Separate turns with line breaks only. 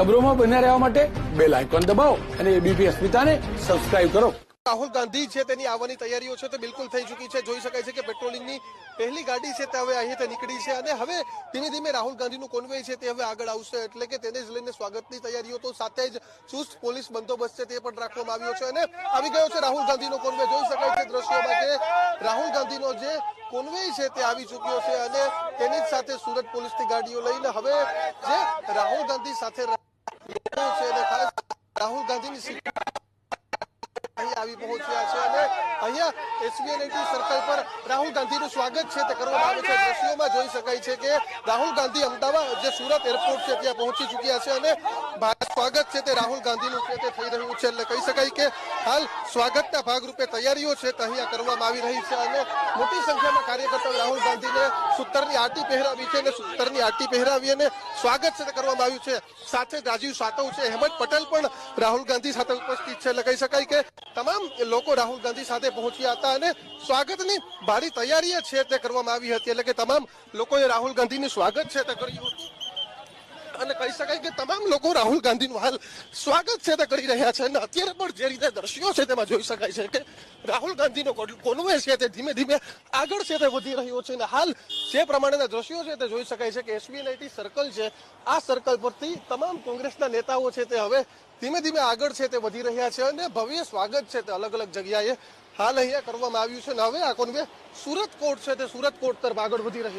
ખબરોમાં બન્યા રહેવા માટે બેલ આઇકોન દબાવો અને એબીપી અસ્મિતાને સબસ્ક્રાઇબ કરો।
રાહુલ ગાંધી છે તેની આવવાની તૈયારીઓ છે તે બિલકુલ થઈ ચૂકી છે। જોઈ શકાય છે કે પેટ્રોલિંગની પહેલી ગાડી છે તે હવે અહીંથી નીકળી છે અને હવે ધીમે ધીમે રાહુલ ગાંધીનું કોન્વોય છે તે હવે આગળ આવશે, એટલે કે તેને જ લઈને સ્વાગતની તૈયારીઓ તો સાથે જ ચુસ્ત પોલીસ બંદોબસ્ત છે તે પણ રાખવામાં આવ્યો છે અને આવી ગયો છે રાહુલ ગાંધીનો કોન્વોય। જોઈ શકાય છે દ્રશ્યોમાં કે રાહુલ ગાંધીનો જે કોન્વોય છે તે આવી ચૂક્યો છે અને તેની જ સાથે સુરત પોલીસની ગાડીઓ લઈને હવે જે રાહુલ ગાંધી સાથે છે અને ખાસ રાહુલ ગાંધીની સીટ આવી પહોંચ્યા છે અને અહીંયા એસવીએનઆઈટી સર્કલ પર રાહુલ ગાંધીનું સ્વાગત છે તે કરવામાં આવે છે। દ્રશ્યોમાં જોઈ શકાય છે કે રાહુલ ગાંધી અમદાવાદ જે સુરત એરપોર્ટ છે ત્યાં પહોંચી ચૂક્યા છે અને સ્વાગત છે તે રાહુલ ગાંધીનું છે તે થઈ રહ્યું છે, એટલે કહી શકાય કે હાલ સ્વાગતના ભાગરૂપે તૈયારીઓ છે તે અહીંયા કરવામાં આવી રહી છે અને મોટી સંખ્યામાં કાર્યકર્તાઓ રાહુલ ગાંધીને સૂત્રની આંટી પહેરાવી છે અને સૂત્રની આંટી પહેરાવી અને સ્વાગત છે તે કરવામાં આવ્યું છે। સાથે રાજીવ સાતવ છે, હેમંત પટેલ પણ રાહુલ ગાંધી સાથે ઉપસ્થિત છે, એટલે કહી શકાય કે તમામ લોકો રાહુલ ગાંધી સાથે પહોંચ્યા હતા અને સ્વાગતની ભારી તૈયારી છે તે કરવામાં આવી હતી, એટલે કે તમામ લોકોએ રાહુલ ગાંધીનું સ્વાગત છે તે કર્યું હતું અને કહી શકાય કે તમામ લોકો રાહુલ ગાંધીનું હાલ સ્વાગત છે તે કરી રહ્યા છે અને અત્યારે પણ જે રીતે દ્રશ્યો છે તેમાં જોઈ શકાય છે કે રાહુલ ગાંધીનો કોન્વોય છે તે ધીમે ધીમે આગળ છે તે વધી રહ્યો છે અને હાલ જે પ્રમાણેના દ્રશ્યો છે તે જોઈ શકાય છે કે એસવીએનઆઈટી સર્કલ છે, આ સર્કલ પરથી તમામ કોંગ્રેસના નેતાઓ છે તે હવે ધીમે ધીમે આગળ છે તે વધી રહ્યા છે અને ભવ્ય સ્વાગત છે તે અલગ અલગ જગ્યાએ હાલ અહીંયા કરવામાં આવ્યું છે અને હવે આ કોન્વોય સુરત કોર્ટ છે તે સુરત કોર્ટ તરફ આગળ વધી રહ્યું